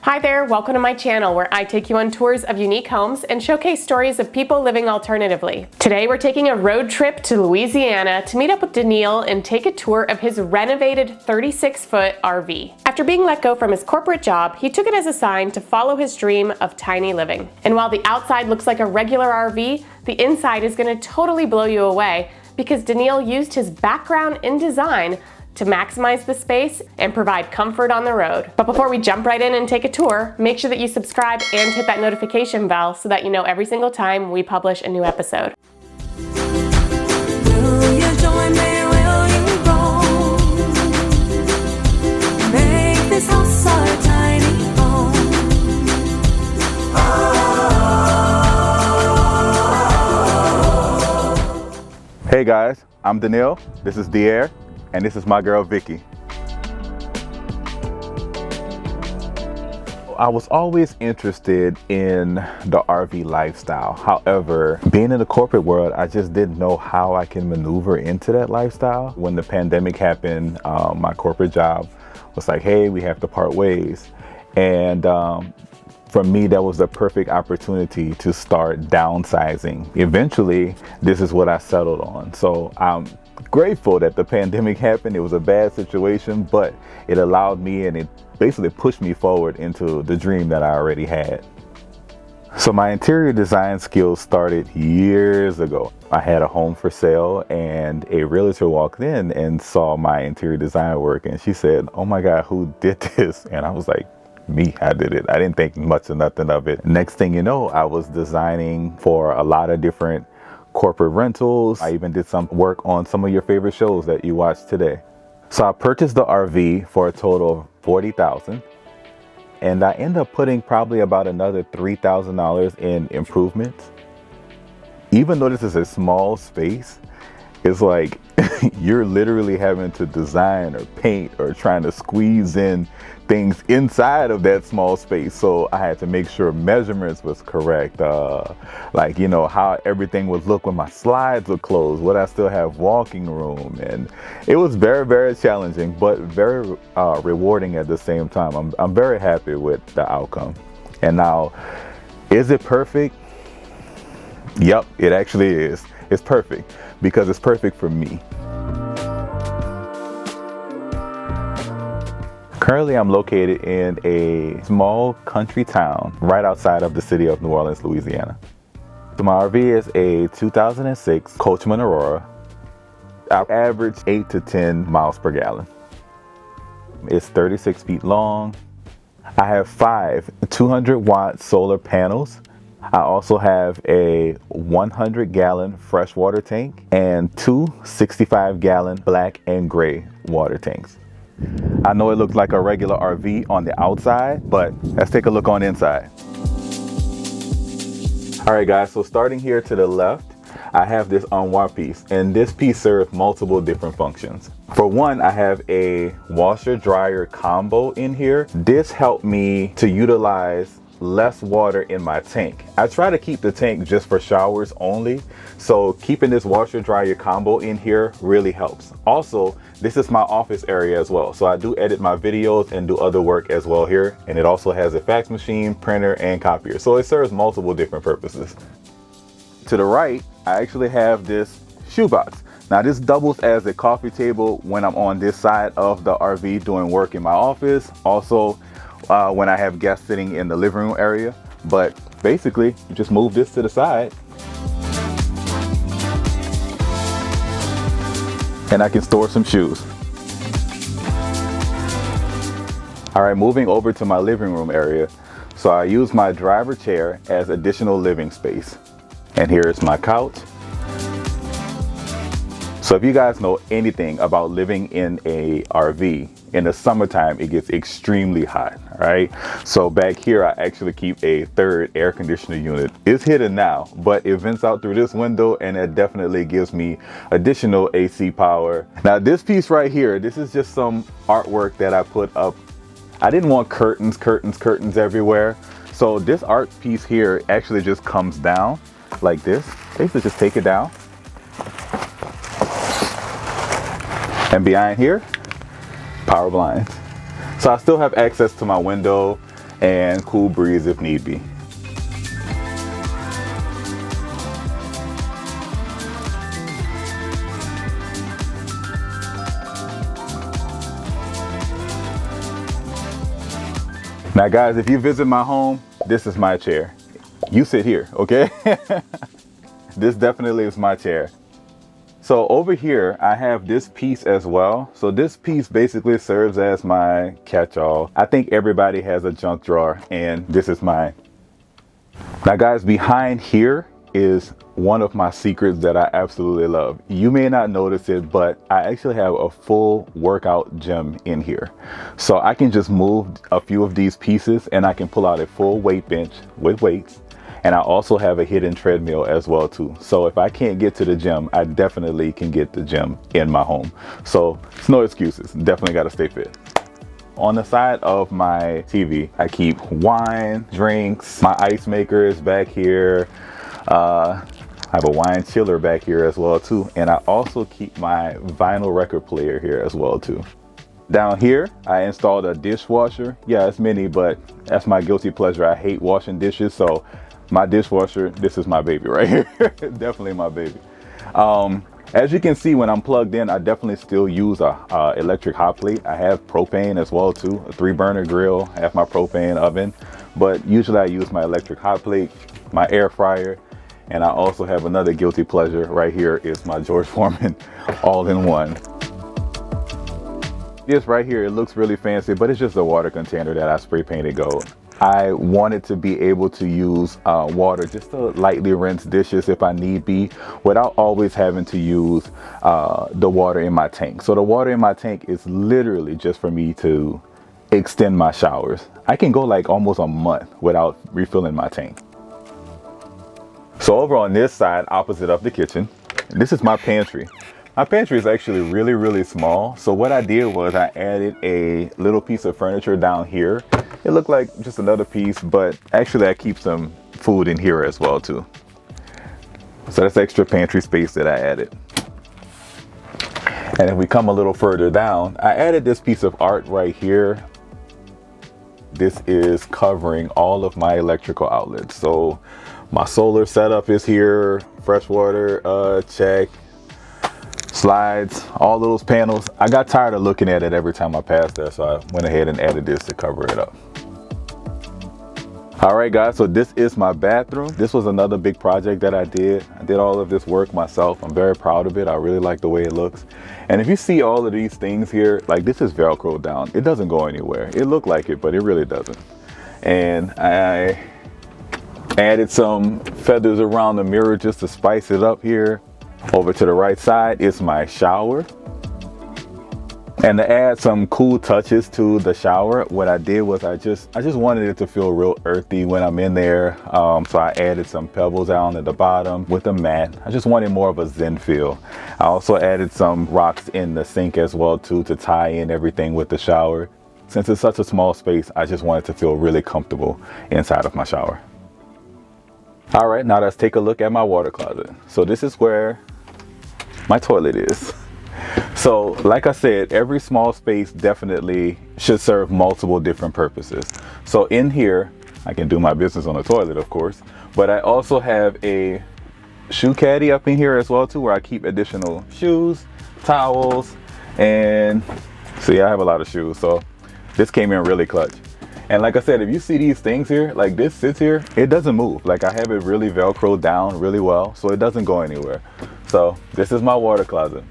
Hi there, welcome to my channel where I take you on tours of unique homes and showcase stories of people living alternatively. Today we're taking a road trip to Louisiana to meet up with Daniil and take a tour of his renovated 36-foot RV. After being let go from his corporate job, he took it as a sign to follow his dream of tiny living. And while the outside looks like a regular RV, the inside is going to totally blow you away because Daniil used his background in design to maximize the space and provide comfort on the road. But before we jump right in and take a tour, make sure that you subscribe and hit that notification bell so that you know every single time we publish a new episode. Will you join me? Will you roll? Make this house our tiny home. Hey guys, I'm Daniil, this is Dier, and this is my girl Vicky. I was always interested in the RV lifestyle. However, being in the corporate world, I just didn't know how I can maneuver into that lifestyle. When the pandemic happened, my corporate job was like, hey, we have to part ways. And for me, that was the perfect opportunity to start downsizing. Eventually, this is what I settled on. So I'm grateful that the pandemic happened. It was a bad situation, but it allowed me and it basically pushed me forward into the dream that I already had. So my interior design skills started years ago. I had a home for sale and a realtor walked in and saw my interior design work and she said, "Oh my God, who did this?" And I was like, me, I did it. I didn't think much of nothing of it. Next thing you know, I was designing for a lot of different corporate rentals. I even did some work on some of your favorite shows that you watched today. So I purchased the RV for a total of $40,000 and I ended up putting probably about another $3,000 in improvements. Even though this is a small space, it's like you're literally having to design or paint or trying to squeeze in things inside of that small space. So I had to make sure measurements was correct, like, you know, how everything would look when my slides were closed, would I still have walking room? And it was very, very challenging, but very rewarding at the same time. I'm very happy with the outcome. And now, is it perfect? Yep, it actually is. It's perfect because it's perfect for me. Currently, I'm located in a small country town right outside of the city of New Orleans, Louisiana. So my RV is a 2006 Coachmen Aurora. I average 8 to 10 miles per gallon. It's 36 feet long. I have 5 200-watt solar panels. I also have a 100-gallon freshwater tank and 2 65-gallon black and gray water tanks. I know it looks like a regular RV on the outside, but let's take a look on inside. All right guys, so starting here to the left, I have this armoire piece, and this piece serves multiple different functions. For one, I have a washer dryer combo in here. This helped me to utilize less water in my tank. I try to keep the tank just for showers only, so keeping this washer dryer combo in here really helps. Also, this is my office area as well, so I do edit my videos and do other work as well here, and it also has a fax machine, printer, and copier, so it serves multiple different purposes. To the right, I actually have this shoebox. Now this doubles as a coffee table when I'm on this side of the RV doing work in my office, also when I have guests sitting in the living room area. But basically, you just move this to the side and I can store some shoes. All right, moving over to my living room area. So I use my driver chair as additional living space. And here is my couch. So if you guys know anything about living in a RV, in the summertime, it gets extremely hot, right? So back here, I actually keep a third air conditioner unit. It's hidden now, but it vents out through this window and it definitely gives me additional AC power. Now this piece right here, this is just some artwork that I put up. I didn't want curtains everywhere. So this art piece here actually just comes down like this. Basically just take it down. And behind here, power blinds. So I still have access to my window and cool breeze if need be. Now guys, if you visit my home, this is my chair. You sit here, okay? This definitely is my chair. So over here, I have this piece as well. So this piece basically serves as my catch-all. I think everybody has a junk drawer, and this is mine. Now guys, behind here is one of my secrets that I absolutely love. You may not notice it, but I actually have a full workout gym in here. So I can just move a few of these pieces and I can pull out a full weight bench with weights. And I also have a hidden treadmill as well too. So if I can't get to the gym, I definitely can get the gym in my home. So it's no excuses. Definitely got to stay fit. On the side of my TV, I keep wine, drinks, my ice maker is back here. I have a wine chiller back here as well too. And I also keep my vinyl record player here as well too. Down here, I installed a dishwasher. Yeah, it's mini, but that's my guilty pleasure. I hate washing dishes. So my dishwasher, this is my baby right here. Definitely my baby. As you can see, when I'm plugged in, I definitely still use a electric hot plate. I have propane as well too, a 3-burner grill. I have my propane oven, but usually I use my electric hot plate, my air fryer, and I also have another guilty pleasure right here is my George Foreman all-in-one. This right here, it looks really fancy, but it's just a water container that I spray painted gold. I wanted to be able to use water just to lightly rinse dishes if I need be, without always having to use the water in my tank. So the water in my tank is literally just for me to extend my showers. I can go like almost a month without refilling my tank. So over on this side, opposite of the kitchen, this is my pantry. My pantry is actually really, really small. So what I did was I added a little piece of furniture down here. It looked like just another piece, but actually I keep some food in here as well too. So that's extra pantry space that I added. And if we come a little further down, I added this piece of art right here. This is covering all of my electrical outlets. So my solar setup is here, fresh water, check. Slides, all those panels. I got tired of looking at it every time I passed there, so I went ahead and added this to cover it up. All right guys, so this is my bathroom. This was another big project that I did. I did all of this work myself. I'm very proud of it. I really like the way it looks. And if you see all of these things here, like this is Velcro down. It doesn't go anywhere. It looked like it, but it really doesn't. And I added some feathers around the mirror just to spice it up here. Over to the right side is my shower. And to add some cool touches to the shower, what I did was I just wanted it to feel real earthy when I'm in there. So I added some pebbles down at the bottom with a mat. I just wanted more of a zen feel. I also added some rocks in the sink as well too, to tie in everything with the shower. Since it's such a small space, I just wanted to feel really comfortable inside of my shower. All right, now let's take a look at my water closet. So this is where my toilet is. So like I said, every small space definitely should serve multiple different purposes. So in here, I can do my business on the toilet, of course, but I also have a shoe caddy up in here as well too, where I keep additional shoes, towels, and see, I have a lot of shoes. So this came in really clutch. And like I said, if you see these things here, like this sits here, it doesn't move. Like I have it really Velcroed down really well, so it doesn't go anywhere. So this is my water closet.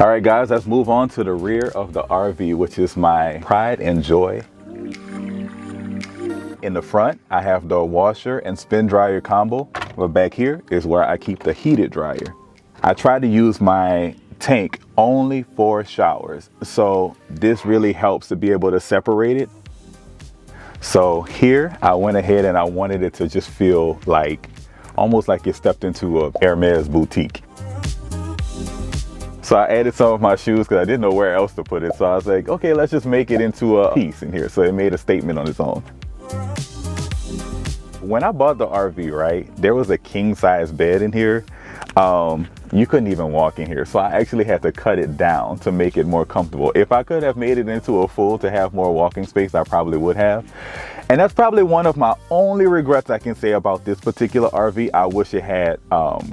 All right, guys, let's move on to the rear of the RV, which is my pride and joy. In the front, I have the washer and spin dryer combo, but back here is where I keep the heated dryer. I try to use my tank only for showers, so this really helps to be able to separate it. So here I went ahead and I wanted it to just feel like almost like you stepped into a Hermes boutique. So I added some of my shoes because I didn't know where else to put it. So I was like, okay, let's just make it into a piece in here. So it made a statement on its own. When I bought the RV, right, there was a king size bed in here. you couldn't even walk in here. So I actually had to cut it down to make it more comfortable. If I could have made it into a full to have more walking space, I probably would have. And that's probably one of my only regrets I can say about this particular RV. I wish it had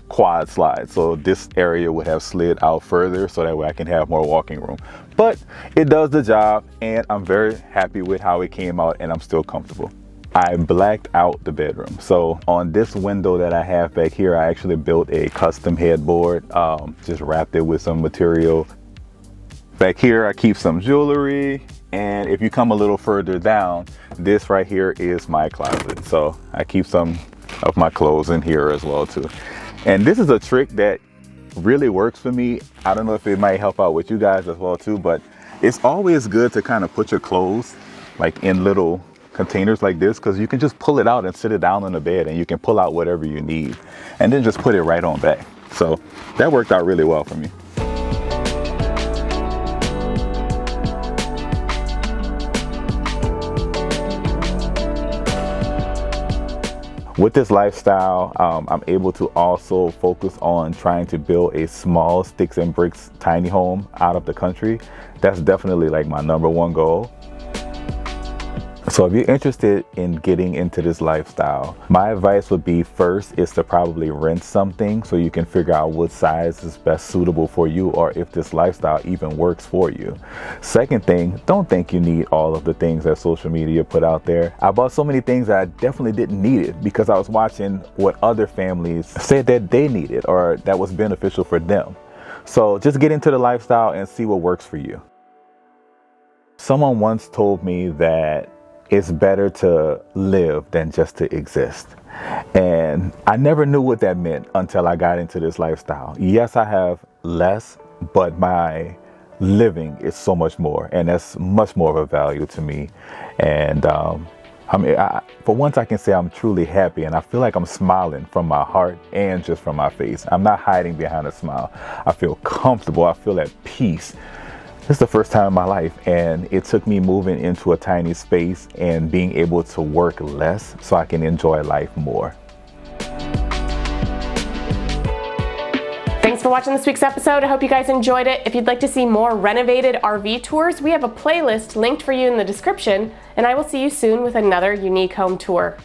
quad slides, so this area would have slid out further so that way I can have more walking room. But it does the job, and I'm very happy with how it came out, and I'm still comfortable. I blacked out the bedroom. So on this window that I have back here, I actually built a custom headboard, just wrapped it with some material. Back here, I keep some jewelry. And if you come a little further down, this right here is my closet. So I keep some of my clothes in here as well too. And this is a trick that really works for me. I don't know if it might help out with you guys as well too, but it's always good to kind of put your clothes like in little containers like this, because you can just pull it out and sit it down on the bed, and you can pull out whatever you need and then just put it right on back. So that worked out really well for me. With this lifestyle, I'm able to also focus on trying to build a small sticks and bricks tiny home out of the country. That's definitely like my #1 goal. So if you're interested in getting into this lifestyle, my advice would be, first is to probably rent something so you can figure out what size is best suitable for you, or if this lifestyle even works for you. Second thing, don't think you need all of the things that social media put out there. I bought so many things that I definitely didn't need it because I was watching what other families said that they needed or that was beneficial for them. So just get into the lifestyle and see what works for you. Someone once told me that it's better to live than just to exist. And I never knew what that meant until I got into this lifestyle. Yes, I have less, but my living is so much more, and that's much more of a value to me. And for once I can say I'm truly happy, and I feel like I'm smiling from my heart and just from my face. I'm not hiding behind a smile. I feel comfortable. I feel at peace. This is the first time in my life, and it took me moving into a tiny space and being able to work less so I can enjoy life more. Thanks for watching this week's episode. I hope you guys enjoyed it. If you'd like to see more renovated RV tours, we have a playlist linked for you in the description, and I will see you soon with another unique home tour.